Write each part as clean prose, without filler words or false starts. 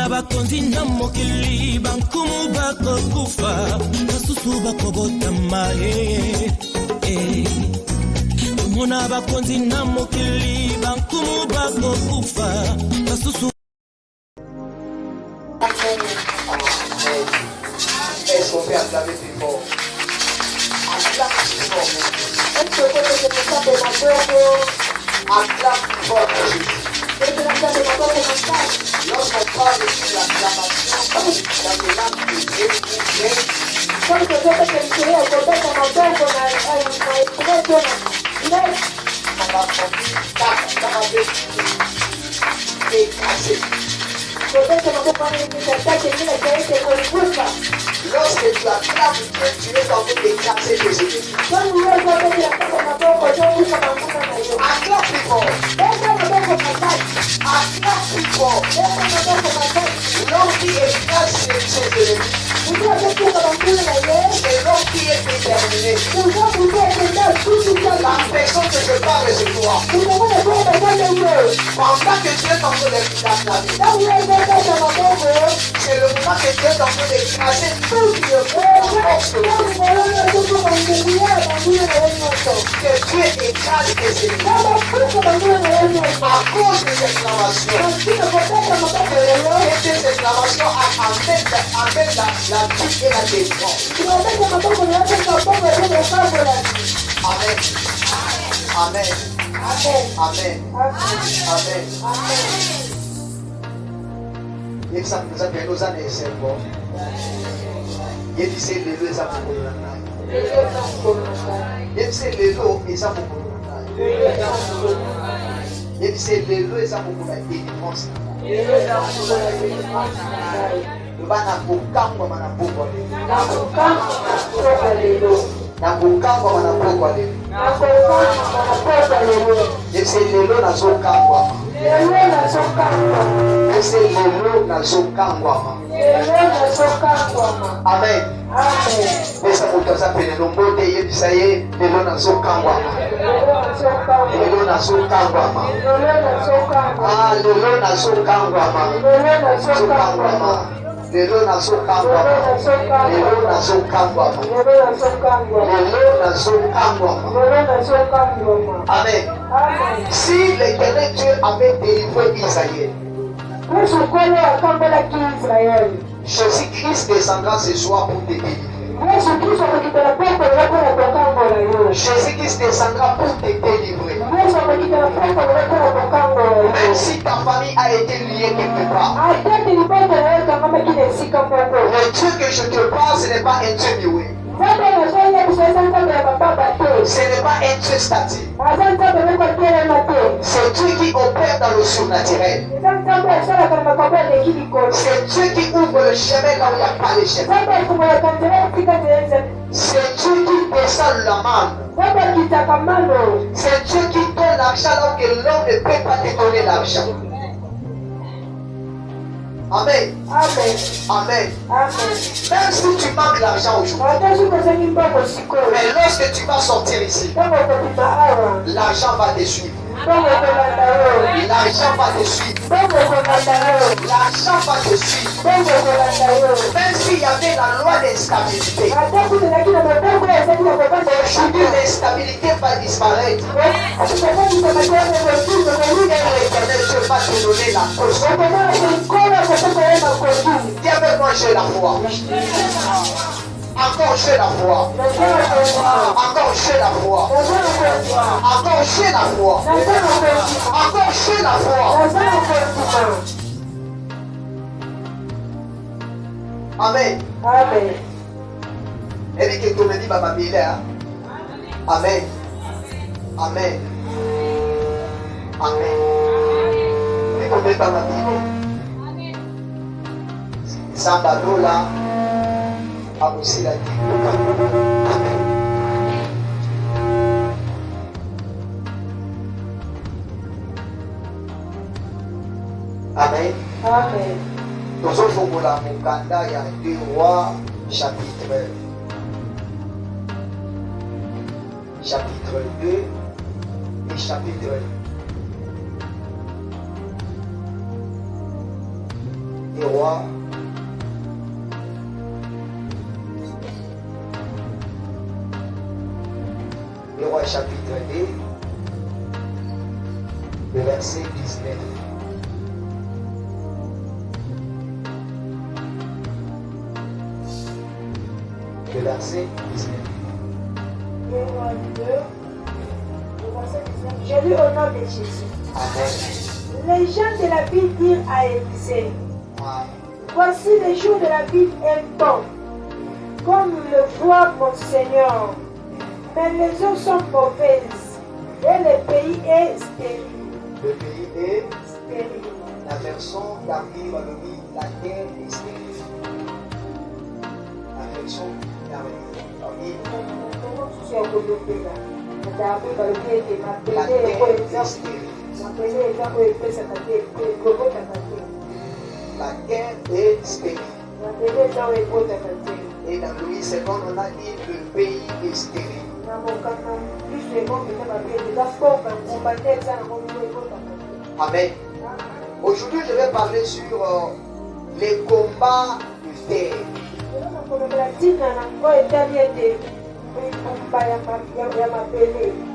Tomona bakonzi na mokili bankumu bakokufa basusu bakobotama Tomona bakonzi na mokili bankumu bakokufa basusu Est-ce qu'on peut acclamer plus fort? Acclame plus fort. Est-ce que vous pouvez acclame plus fort pour Jésus? Lorsqu'on parle de l'acclamation, dans le langue de Dieu, on lorsque tu acclames Dieu, tu es en train d'écraser tes ennemis. Acclame plus fort. Acclame plus fort. L'homme qui écrase ses ennemis, c'est l'homme qui est déterminé. La personne que je parle, c'est toi. Pendant que tu es en train d'acclamer, c'est le moment que tu es en train d'écraser tout le force que Dieu écrase tes ennemis. À cause de cette acclamation, cette acclamation amène la vie et la délivrance. Amen. Amen. Amen. Amen. Il ça nous a fait nos années, c'est bon. Il dit les deux, ça pour nous. Il dit les deux, et ça pour nous. Il dit les deux, et ça pour nous. Délivrance. Bana kukangwa manapokwa leo. Na kukangwa manapokwa leo. Ese lelo nazokangwa. Ese lelo nazokangwa. Amen. Amen. Esa mutaza pele lombote yebisaye lelo nazokangwa. Lelo nazokangwa. Ah, lelo nazokangwa. Lelo nazokangwa. Lelo nazokangwa. Amen. Si l'Éternel Dieu avait délivré Israël, Jésus-Christ descendra ce soir pour te délivrer. Jésus-Christ descendra pour te délivrer. Même si ta famille a été liée quelque part, le Dieu que je te parle, ce n'est pas un Dieu muet. Ce n'est pas un Dieu statique. C'est Dieu qui opère dans le surnaturel. C'est Dieu qui ouvre le chemin là où il n'y a pas de chemin. C'est Dieu qui descend la main. C'est Dieu qui donne l'argent là où l'homme ne peut pas te donner l'argent. Amen. Amen. Amen. Même si tu manques l'argent aujourd'hui, mais lorsque tu vas sortir ici, l'argent va te suivre. L'argent va te suivre. L'argent va te suivre. Même s'il y avait la loi d'instabilité, aujourd'hui l'instabilité va disparaître. L'Éternel Dieu va te donner la force. Dis avec moi, j'ai la foi. Encore j'ai la foi. Encore j'ai la foi. Encore j'ai la foi. Encore j'ai la foi. Amen. Amen. Et bien que tu me dis, Baba Mila. Amen. Amen. Amen. Et qu'on met Baba Mila. Sambadola. Abusila. Amen. Amen. Amen. Nous avons la Mukanda, il y a 2 rois, chapitre 2 et chapitre des rois. Les rois chapitre 2, le verset 19. Le verset 19. Les rois 2, le verset 19. Je lis au nom de Jésus. Amen. Les gens de la ville dirent à Élisée, voici les jours de la ville est bon, comme le voit mon Seigneur. Mais les eaux sont mauvaises et le pays est stérile. Le pays est Stérile. la version d'Arville Walomi, la terre est stérile. La version d'Arville Walomi, la terre est stérile. La terre est stérile. Et dans Louis II, on a dit le pays est stérile. Amen. Aujourd'hui, je vais parler sur les combats de terre.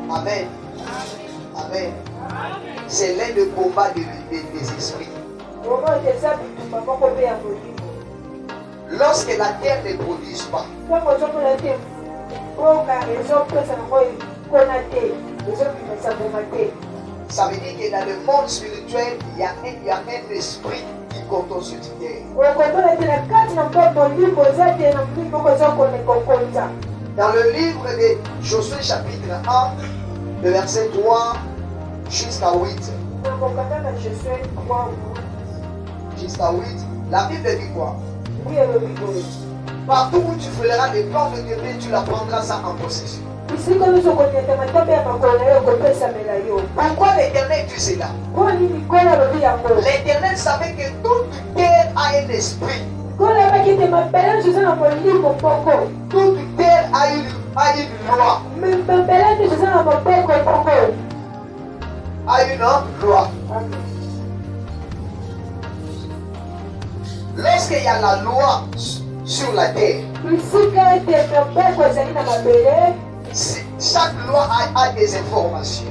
Amen. Amen. C'est l'un des combats des esprits. Lorsque la terre ne produit pas, ça veut dire que dans le monde spirituel, il y a un esprit qui contrôle cette terre. Dans le livre de Josué chapitre 1, le verset 3 jusqu'à 8. Jusqu'à 8, la Bible dit quoi? Partout où tu fouleras les plans de Dieu, tu la prendras ça en possession. Pourquoi l'Éternel dit cela? L'Éternel savait que toute terre a un esprit. Toute terre a une loi. A une loi. Lorsqu'il y a la loi sur la terre, chaque loi a des informations.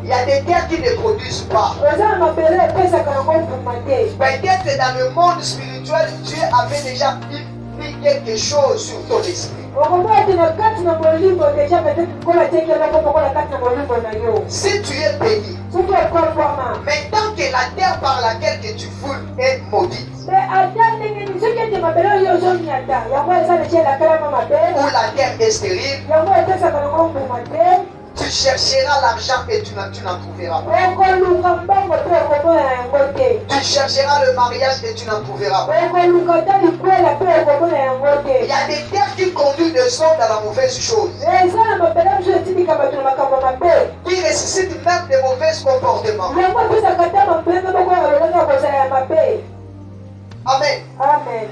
Il y a des terres qui ne produisent pas. Peut-être dans le monde spirituel, Dieu avait déjà mis quelque chose sur ton esprit. Si tu es béni, mais tant que la terre par laquelle que tu foules est maudite, ou la terre est stérile, tu chercheras l'argent et tu n'en trouveras pas. Tu chercheras le mariage et tu n'en trouveras pas. Il y a des terres qui conduisent des hommes dans la mauvaise chose, qui ressuscitent même des mauvais comportements. Amen. Amen.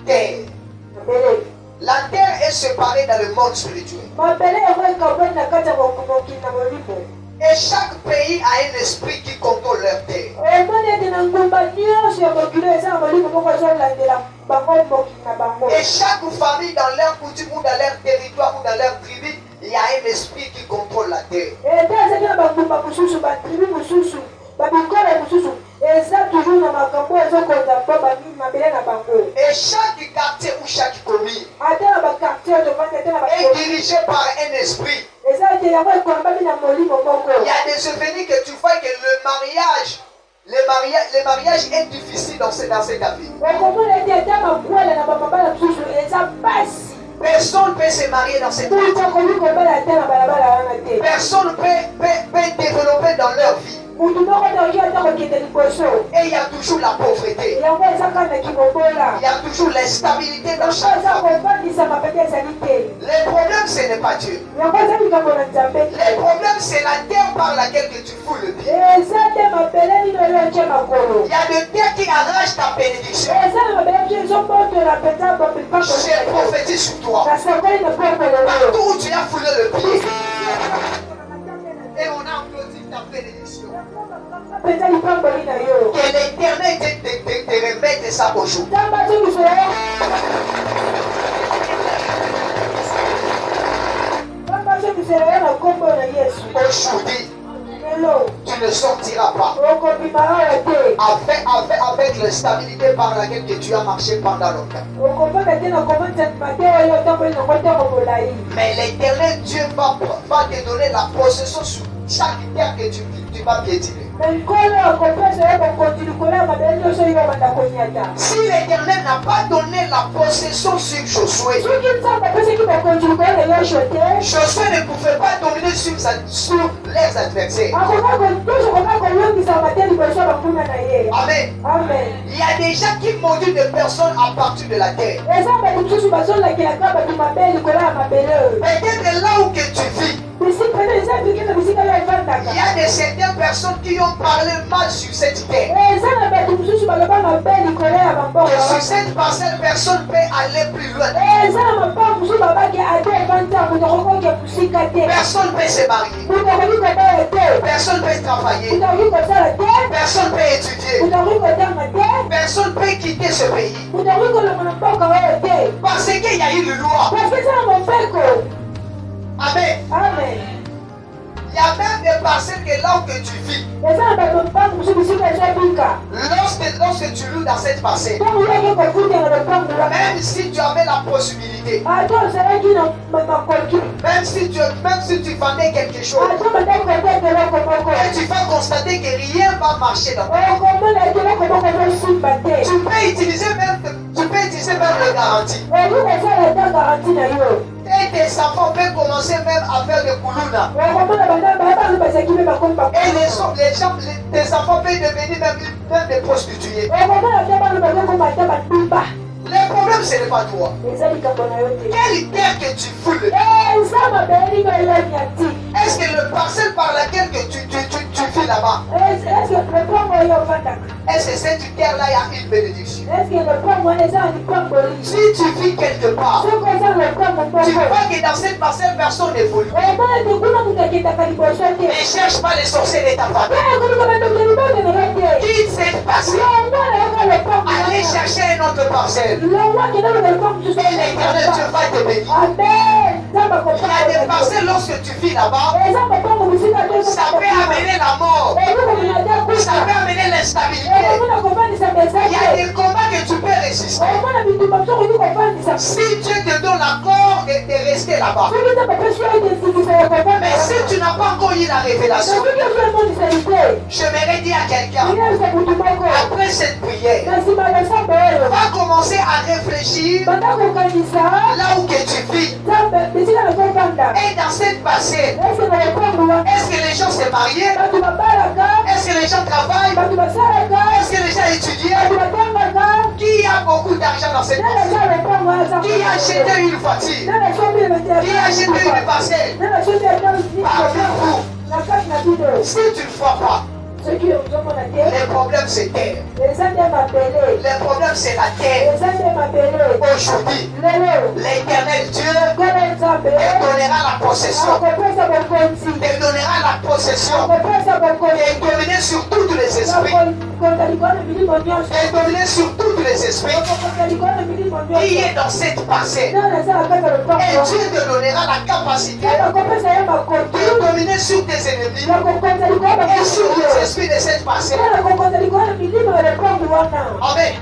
Terre. La terre est séparée dans le monde spirituel. Et chaque pays a un esprit qui contrôle leur terre. Et chaque famille dans leur coutume ou dans leur territoire ou dans leur tribu, il y a un esprit qui contrôle la terre. Et chaque quartier ou chaque commune est dirigé par un esprit. Il y a des souvenirs que tu vois que le mariage est difficile dans cette ville. Personne ne peut se marier dans cette ville. Personne ne peut développer dans leur vie. Et il y a toujours la pauvreté. Il y a toujours l'instabilité dans chaque famille. Le problème, ce n'est pas Dieu. Le problème, c'est la terre par laquelle que tu fous le pied. Il y a des terres qui arrachent ta bénédiction. Je prophétise sur toi. Partout où tu as foulé le pied. Et on a applaudi ta bénédiction. Que l'Éternel te remette ça aujourd'hui. Aujourd'hui, tu ne sortiras pas avec la stabilité par laquelle que tu as marché pendant longtemps. Mais l'Éternel Dieu va te donner la possession sur chaque terre que tu vas piétiner. Si l'Éternel n'a pas donné la possession sur Josué, Josué ne pouvait pas dominer sur les adversaires. Amen. Il y a des gens qui maudissent des personnes à partir de la terre. Peut-être là où que tu vis, il y a de certaines personnes qui ont parlé mal sur cette terre. Et sur cette parcelle, personne peut aller plus loin. Personne ne peut se marier. Personne ne peut travailler. Personne ne peut étudier. Personne ne peut quitter ce pays. Parce qu'il y a une loi. Amen. Il y a même des parcelles que là où que tu vis, lorsque tu loues dans cette parcelle, même si tu avais la possibilité, même si tu vendais quelque chose, et tu vas constater que rien ne va marcher dans ta vie. Tu peux utiliser même les garanties. Et tes enfants peuvent commencer même à faire des koulouna. Et tes enfants peuvent devenir même des prostituées. Le problème, ce n'est pas toi. Quelle terre que tu foules? Est-ce que le parcelle par laquelle que tu vis là-bas, est-ce que cette terre-là, il y a une bénédiction? Si tu vis quelque part, tu vois que dans cette parcelle, personne n'évolue. Ne cherche pas les sorciers de ta famille. Quitte cette parcelle. Allez chercher une autre parcelle. Et l'Éternel Dieu va te bénir. Il y a des parcelles lorsque tu vis là-bas, ça peut amener la mort. Ça peut amener l'instabilité. Il y a des combats que tu peux résister. Si Dieu te donne l'accord de rester là-bas. Mais si tu n'as pas encore eu la révélation, j'aimerais dire à quelqu'un, après cette prière, va commencer à réfléchir là où que tu vis. Et dans cette parcelle, est-ce que les gens se marient? Est-ce que les gens travaillent? Est-ce que les gens étudient? Qui a beaucoup d'argent dans cette parcelle? Qui a acheté une voiture? Qui a acheté une parcelle? Parlez-vous. Si tu ne vois pas, les problèmes c'est terre. Les problèmes c'est la terre. Aujourd'hui, l'Éternel Dieu te donnera la possession. Te donnera la possession. Et dominer sur tous les esprits. Et dominer sur tous les esprits qui est dans cette parcelle. Et Dieu te donnera la capacité de dominer sur tes ennemis et sur les esprits de cette parcelle. Amen.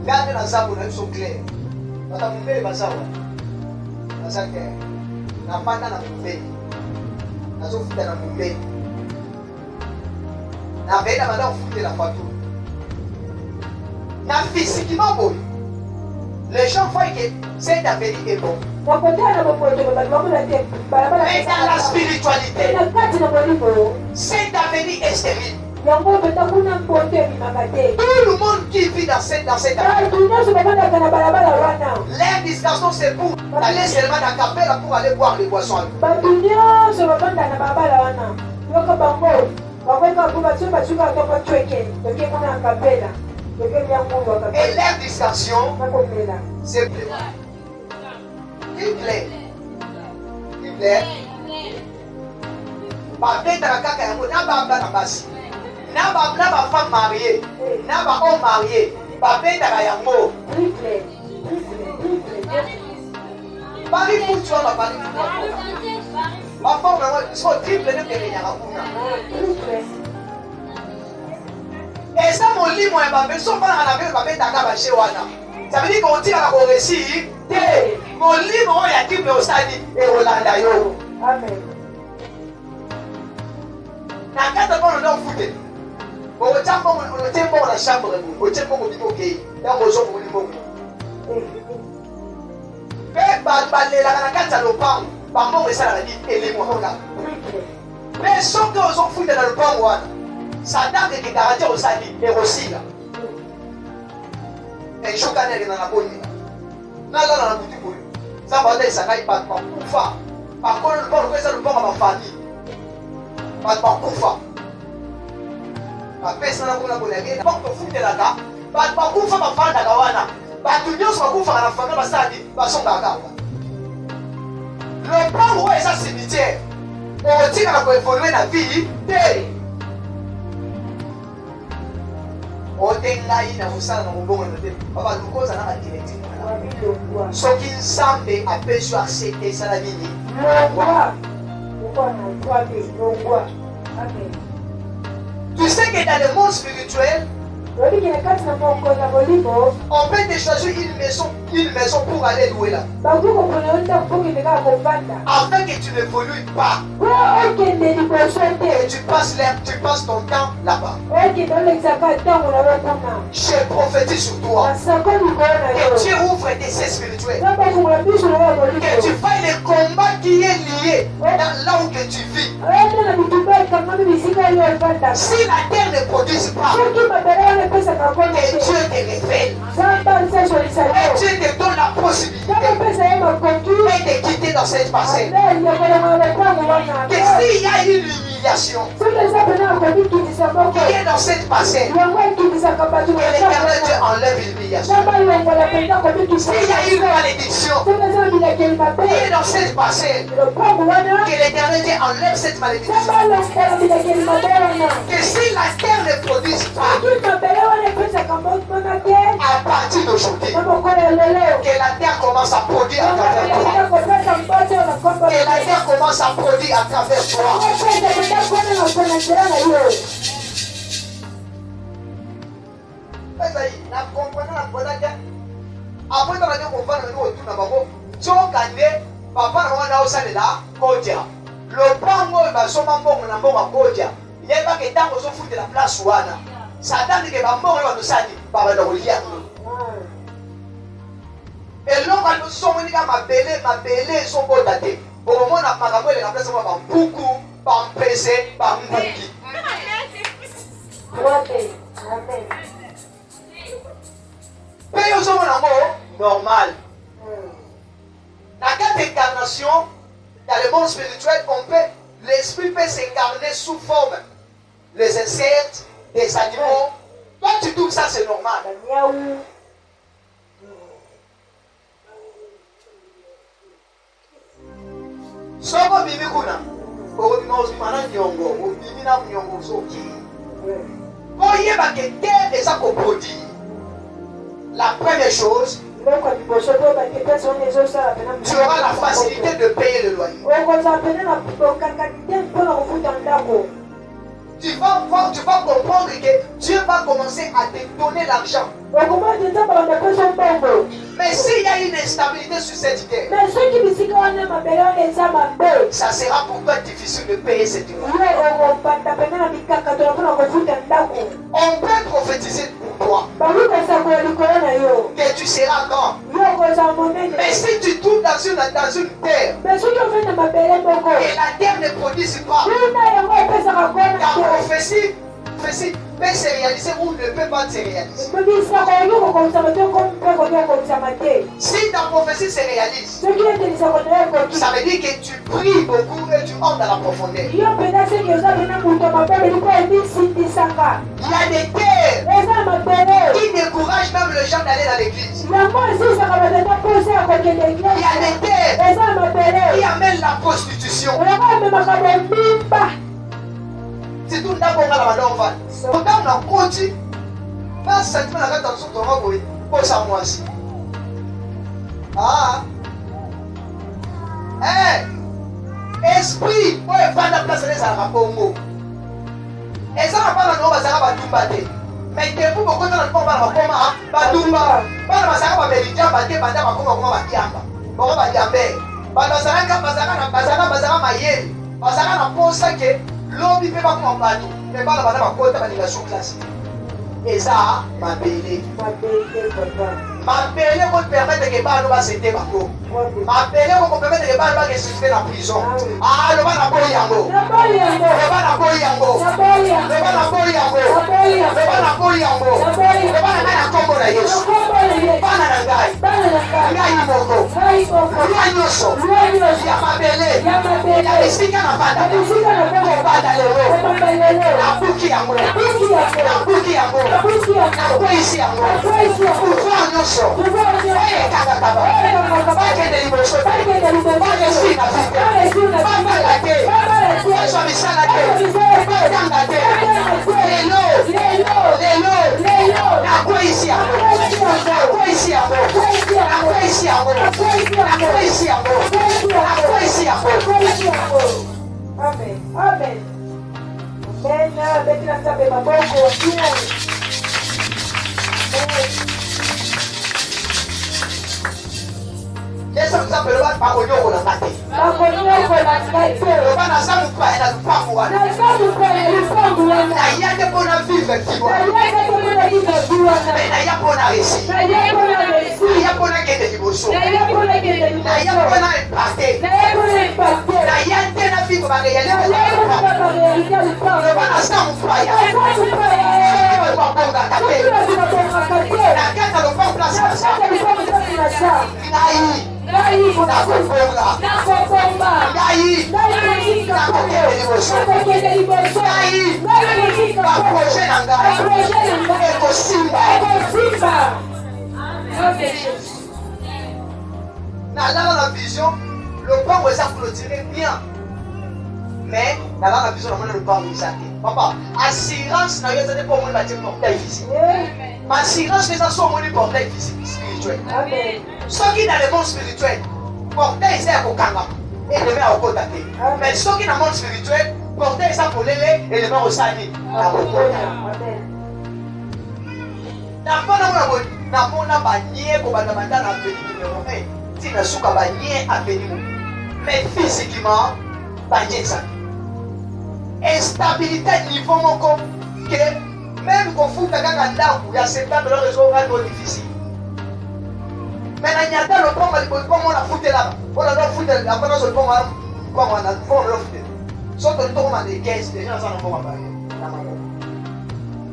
Regardez la zambe, nous sommes clairs. Dans ta poubelle, dans sa terre. Dans la poubelle. Dans la poubelle. Dans la voiture. Dans physiquement, les gens voient que cet avenir est bon. Mais dans la spiritualité, cet avenir est stérile. Tout le monde qui vit dans cette avenir, leur discussion c'est pour aller seulement dans la capelle pour aller boire les boissons. Et leur discussion, c'est clair. Il plaît. Il plaît. Pas bête à la caca, il y a un bamba dans la base. na ba femme mariée, na ba homme marié, ba beta ka yango. Bari mutu na bari. Ma femme vraiment so triple ne ke nyaka kuna. Et ça mon lit moi ba personne pas na ba beta ka ba chez wana. Ça veut dire qu'on tire à la réussir. Mon lit moi ya triple au stade et Rolanda yo. Amen. Na kata kono ndo fute. Bo chambo on tempo na chambre bo tempo ko bito ke. Ya ko zo ko ni mo. Pe ba le la na kata lo pam. Ba mo resala ni ele mo hola. Mais son que on fute dans le pam wana. Ça date que garantir au sali et aussi là. Et choka ne na boni. Na la na buti ko. Ça va être ça kai pas kufa. Par contre le bon ko ça le bon ma famille. Pas kufa. Pesa na kuna kuna ngine kwa kufuta la ka ba kufa mafanda kawana ba tunyoso kwa kufa na famia basadi basonga kaka le plan où est ça cimetière on tire na ko évoluer na vie te o tenga ina usana na mbongo na te baba lukoza na madirect soki nsambe apesho accepter ça la vie tu sais que dans le monde spirituel, on peut te choisir une maison pour aller louer là. Afin que tu n'évolues pas. Et tu passes ton temps là-bas. Je prophétise sur toi. Que Dieu ouvre tes yeux spirituels. Que tu fasses le combat qui est lié dans là où que tu vis. Si la terre ne produit pas, que Dieu te révèle. Et Dieu te donne la possibilité de quitter dans cette parcelle. Que s'il y a une humiliation qui est dans cette parcelle, que l'Éternel Dieu enlève l'humiliation. S'il y a une malédiction qui est dans cette parcelle, que l'Éternel Dieu enlève cette malédiction. Que si la terre ne produit pas, à partir d'aujourd'hui, que la terre commence à produire à travers toi. Que la terre commence à produire à travers toi. Après, on a dit qu'on va nous retourner là-bas. Tu as papa n'a pas de là, Kodia. Le pango est basé sur mon Kodia. Il n'y a pas que tant qu'on se fout de la place ouana. Ça donne que Bambo est dans le Baba de Olivier. Et l'homme a nous sommes venus à ma belle, son beau daté. Au moment où on a maraboué la place, on va beaucoup, par PC, par Mouki. Mais aux hommes normal. Dans quatre incarnations, dans le monde spirituel, l'esprit peut s'incarner sous forme les insectes, des animaux. Toi, tu trouves ça, c'est normal. Soko bibi kuna, okobima ozimana nyongo, obimina nyongo soki. Oyeba que terre est ça qu'on produit. La première chose, tu auras la facilité de payer le loyer. Tu vas comprendre que Dieu va commencer à te donner l'argent. Mais s'il y a une instabilité sur cette terre, ça sera pour toi difficile de payer cette loyer. On peut prophétiser pour toi que tu seras grand. Mais si tu trouves dans une terre et la terre ne produit pas, ta prophétie peut se réaliser ou ne peut pas se réaliser. Si ta prophétie se réalise, ça veut dire que tu pries beaucoup et tu entres dans la profondeur. Il y a des terres qui découragent même les gens d'aller dans l'église. Il y a des terres qui amènent la prostitution. C'est tout d'abord à la madame. Pourtant, on a continué. Pas sentiment la carte en dessous de ton robe, pour ça, moi aussi. Ah! Eh! Esprit! Pour faire la place des Arabes. Et ça, on va pas dans le mais depuis beaucoup de temps, on va pas Badumba. Bana basaka ba belija ba te banda bakoma koma bakiamba. Boko ba jambe. Bana basaka mayeli. Basaka na posa ke lobi pe bakoma batu. Me bana bana bakota ba dinga sous classe. Et ça, ma belle. Ma belle pour permettre que bana ba sete bako. Ma belle pour permettre que bana ba que se en prison. Ah, le bana boy yango. Le bana boy yango. Le bana boy yango. Le bana boy yango. Le bana na kombo na Yesu. Bana na ngai. Ngai moko. Lwa nyoso. Ya mabele. Ya bisika na banda. Ko banda lelo. Na buki yango. Na buki yango. Na kwesi yango. Lwa nyoso. Oye kaka kaba. Bake de liboso. Bake si na fite. Bamba la ke. Yesu abisana ke. Bakanga ke. Lelo. Na kwesi yango. Amen. Amen. Amen. Beti na sabe maboko wakiani. Yesu mzapelo ba pakonyoko na ngate. Pakonyoko na ngate. Loba na samu pa ena lupango wana. Na samu pa ena lupango wana. Na yake pona vive kiwa. Na yake pona vive kiwa. Na yake pona resi. Na yake pona resi. Na yake pona kende liboso. Na yake pona kende liboso. Na yake pona impacte. Na yake pona impacte. Na yake na vive ba yale. Na yake pona ba yale lupango. Loba na samu pa ya. Na samu pa ya. Kwa bonga kate. Na kata lupango place na sa. Na lupango place na sa. Ngai nakobonga. Ngai nakokende liboso. Ngai baproje na ngai ekosimba. Nalala na vision lopango eza clôturé bien, mais nalala na vision namoni lopango eza te. Papa, assurance na yo eza te mpo omoni batie portail physique. Ma assurance eza so omoni portail physique spirituel. Soki dans le monde spirituel, portail c'est à kokanga et le met au côté. Mais soki dans le monde spirituel, portail c'est pour l'élé et le met au sani à kokota. Na mona banier ko bana banda na veni numéro 1. Tina suka banier a veni. Mais physiquement, banier ça. Instabilité niveau moko que même qu'on fout kaka ndaku ya septembre le réseau va être difficile. Mais na nyata le pont le pont la fouté là. On a fouté la pendant ce pont là. Quoi on a fond le fouté. Sauf que le pont de 15 déjà ça on va pas.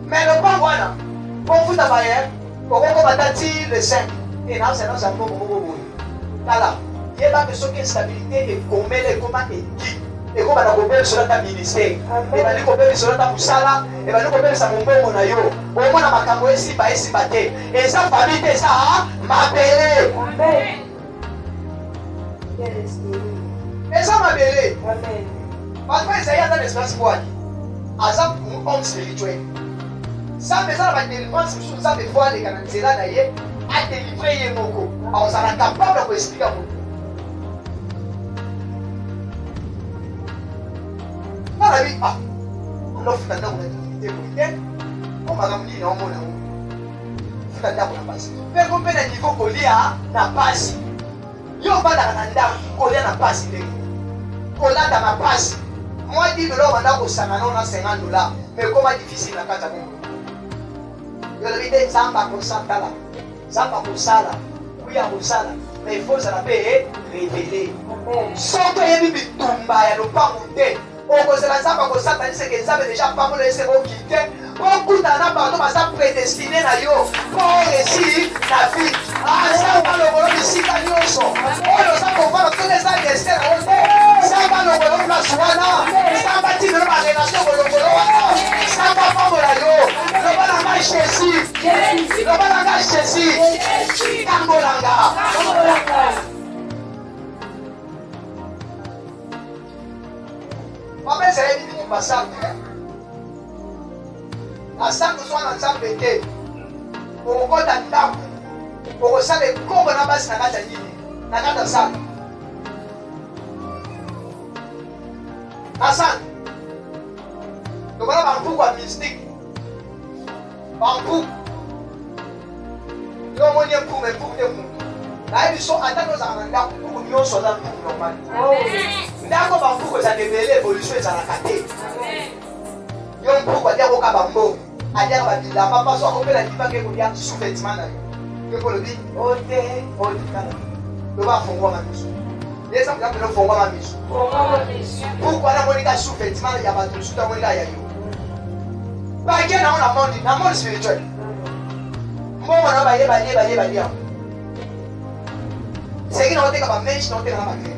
Mais le pont voilà. Pour foutre barrière, pour qu'on batati le 5 et là c'est dans un pont beaucoup. Là, il y a que ce qui est stabilité et comment les comment et qui et comment la combien sur ta ministère. Et va les combien sur ta musala et va les combien ça mon bon na yo. Au moins na makambo esi ba te. Et ça famille ça m'appeler. Amen. Et ça m'appeler. Amen. Parce que ça y a dans l'espace quoi. Azam homme spirituel. Ça mais ça va délivrance sur ça des fois les canalisera d'ailleurs à délivrer yemoko. On sera capable de expliquer. La vie, on offre un homme d'activité politique, on va ramener un homme au nom. C'est un homme n'a pas. Mais comme un niveau colia n'a pas. Yo va dans un homme colia n'a pas. Colia n'a pas. Moi, je dis que l'homme a $50 mais comment difficile la carte à moi. Je le dis, ça va pour ça, ça va pour ça, oui, à pour ça, mais il faut ça la payer révéler. Sans que il y ait des tombas, il n'y a pas monté. Okozela ko satanise que ça déjà pas pour laisser au quitter. Beaucoup d'ana pardon mais ça prédestiné na yo pour réussir la vie. Ah ça va le bolo ici ka nyonso. Oyo ça ko va tous les ans destin na wote. Ça va le bolo place wana. Ça va ti le ma relation bolo wana. Ça va pas bola yo. Le bala na Jésus. Le bala na Jésus. Kambolanga. Papa, c'est une passage. Asa kozwa na nzambe te. Okokota ndako. Okosala ekombo na basi na kati ya nini? Na kati ya sala. Asa. Tokona bampuku ya mystique. Bampuku. Yo moni mpuku te mutu. Na biso ata tozala na ndako mpuku nyonso aza mpuku normal. Ndako bampuku eza debele évolution ezalaka te. Yo mpuku atia koka bambongo. Atia babilamba paso akopela libake kolia sous-vêtement na yo. Ke kolobi ote kana. Yo ba fongwa mamiso. Lesa mka pelo fongwa mamiso. Mpuku ana monika sous-vêtement ya bato suta monika ya yo. Ba ke na monde spirituel. Mbongo na ba yeba. C'est qui n'a pas été capable de mettre dans le magasin.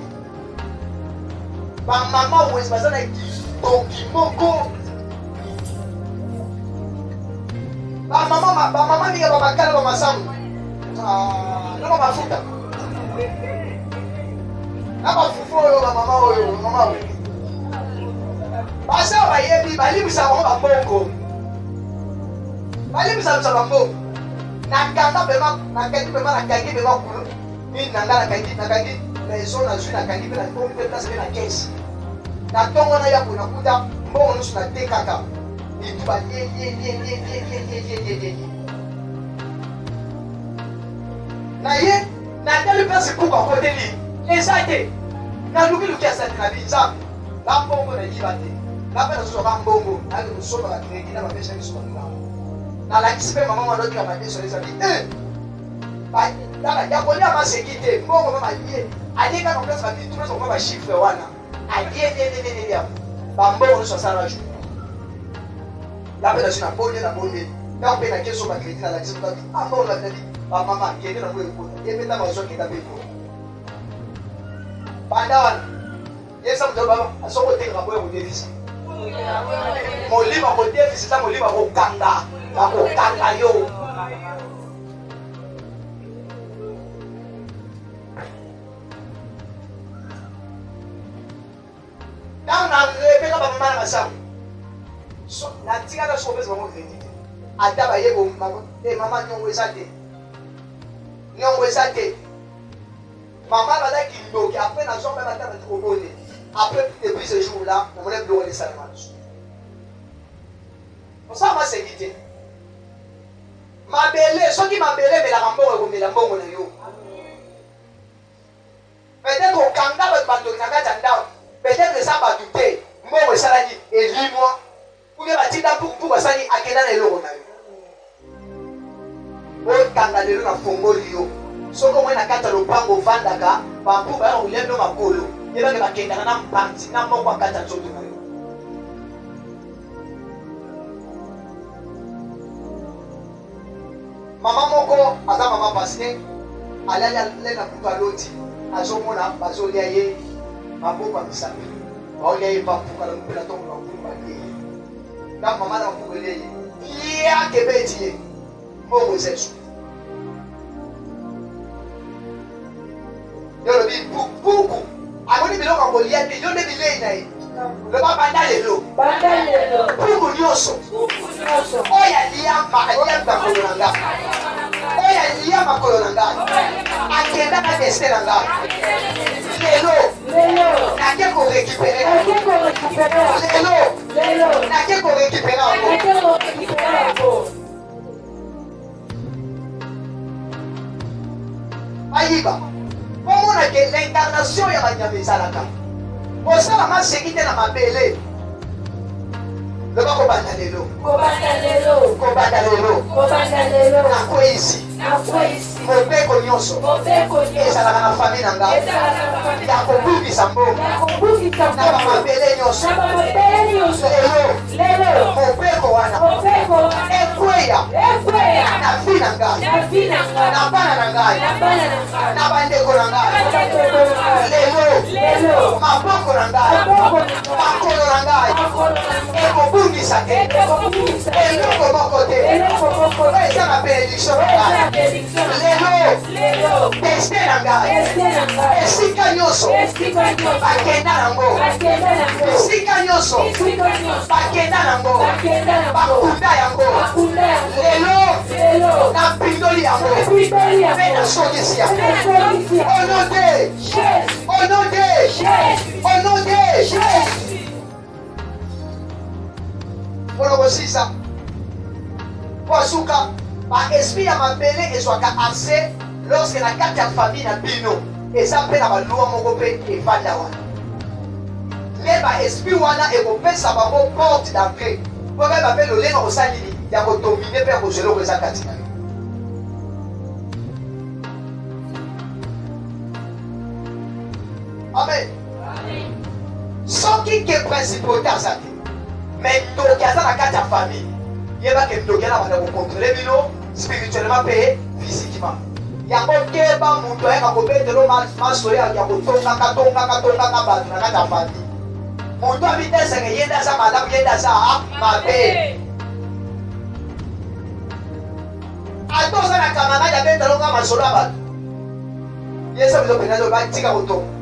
Ma maman ou est-ce que ça n'a pas moko. Ma maman dit que ma calme ma sang. Non ma futa. Na ba fufu ma maman oui. Basa ba yebi bali bisa ba mbongo. Bali bisa ba mbongo. Na kanga bema na kangi bema kulo. Ni nanga nakangi maison na zuna kangi na tombe place na caisse na tongo na ya kuna kuta mbongo nusu na tekaka ni tuba ye na ye na telle place kuka kote ni ezate na luki asate na binza na mbongo na yibate na pena so ba mbongo na ni musoma la kredi na mapesa ni so na la kisipe mama mwa doki ya madeso les amis Dala ya kolia masekite mbongo mama yeye alika na place ba bitu so ba chiffre wana aliye ya ba mbongo so sala ju la pena sina bonne na pena keso ba kredi na la kisipe ba mbongo la kredi ba mama kende na mwe ko yepeta mazo kenda pepo pandawana yesa mdo baba asoko tenga boye ko devisa molima ko devisa ta molima ko kanga yo. Dans la répétition de maman na sam. So na tika na sobeza mo crédit. Ata ba yebo maman maman nyongo ezate. Maman va là qui bloque après na zomba na tata ko bonne. Après depuis ce jour là, on lève le salement. On ça ma sécurité. Ma belle, ceux qui m'a belé mais la mbongo ko mela mbongo na yo. Peut-être au kanga ba bando na kata ndao. Peut-être que ça va douter. Moi, je suis là, et lui-moi, pour que tu aies pour ça, il y a quelqu'un qui est là. Quand tu es là, tu es so ko na kata lopango vandaka bampu ba ulendo makolo yeba ke bakenda na mpanzi na moko kata nzoto na yo mama moko aza mama pasteur alala lena kupaloti azomona bazolia ye maboko misapi baolia ye papuka na mpela tongo na kumba ye na mama na kupele ye ya kebeti ye mbongo zetu yolo bi buku amoni biloko kolia bi yonde bilei na ye le papa ndalelo buku nyoso oya lia makolonanga oya lia makolonanga akenda na destelanga lelo nake ko récupérer lelo nake ko récupérer encore ayiba comment on que l'incarnation ya banyame ezalaka osala masekite na mabele loba kobanda lelo nakweyisi mobeko nyonso ezalaka na fami na ngai ya kobukisa mbongo na bamabele nyonso lelo mobeko wana ekweya na vi na ngai na bana na ngai na bandeko na ngai lelo maboko na ngai makolo na ngai ekobungisa te eloko moko te eza na benediction na ngai lelo destin na ngai esika nyonso bakenda nango esika nyonso bakenda nango bakunda yango lelo na pindoli yango mpe nasokisi yango au nom de molokosisa posuka baesprit ya mabele ezwaka accès lorsque na kati ya famille na bino eza mpe na baluwa moko mpe evanda wana nde baesprit wana ekopesa bango porte d'entrée mpo bayeba mpe lolenga kosalili ya kodomine mpe ya kozwa eloko eza kati na yo. Amen. Soki ke principauté aza te mais ndoki aza na kati ya famille yebake ndoki ana banda kocontrole bino spirituellement mpe physiquement yango keba moto ayaka kobetelo maso ya kotongaka bato na kati ya famille moto abitesaka yende aza malamu yende aza mabe ata oza na kamarade abetelonga masolo ya bato yesa biso mpenza batika kotonga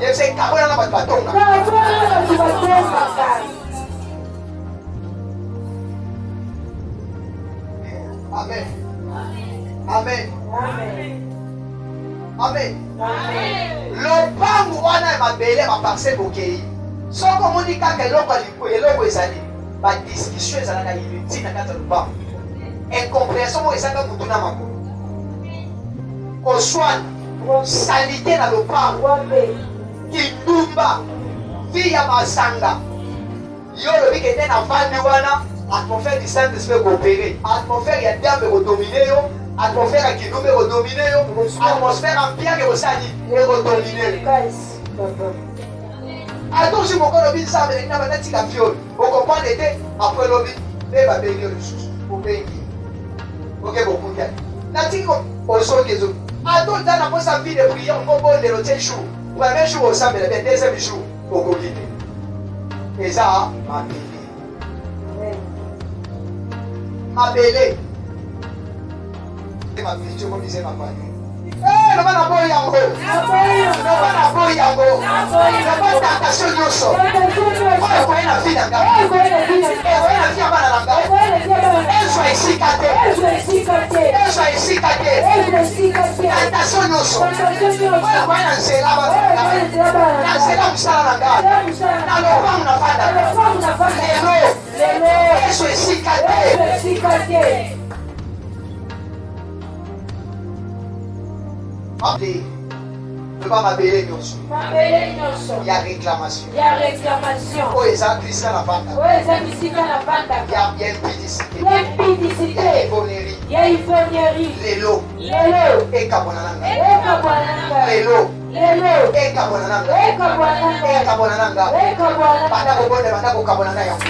yebise kabolanga bato batonga. Amen. Amen. Amen. Lopangu wana ya mabele baparcelle bokei soko omoni kaka eloko ezali badiscussion ezalaka inutile na kati ya lopangu incompréhension moko ezanga mutu na makolo koswana salite na lopangu kindumba vi ya masanga yo lobi kende na vandi wana atmosphère du Saint-Esprit coopéré atmosphère ya diable kodomine yo atmosphère ya kindumba kodomine yo atmosphère ambiance ekosali ekodomine atosi moko lobi nzambe lekina batatika fiole okomprendre te apres lobi mpe babengi yo lisusu obengi oke bokuta natiki osoki ezo ato nza na posa vie de prière okobondelo tie jour premier jour osambela bien deuxième jour okoki te eza mabele mabele komise mapani loba na boyi yango loba na boyi yango loba tentation nyonso oyo koye na vie na ngai ekoye na vie ya bana na ngai ezwa esika te ezwa esika te tentation nyonso oyo koye na nzela bana na ngai na nzela mosala na ngai na lopangu na fanda lelo ezwa esika te. Ne pas m'appeler nyonso. Il y a réclamation. Oh, ils ont glissé la bande. Il y a impudicité. Il y a ivognerie. Lelo. Et kabonananga. Lelo. Et kabonananga. Banda ko bonde banda ko kabonanga yango.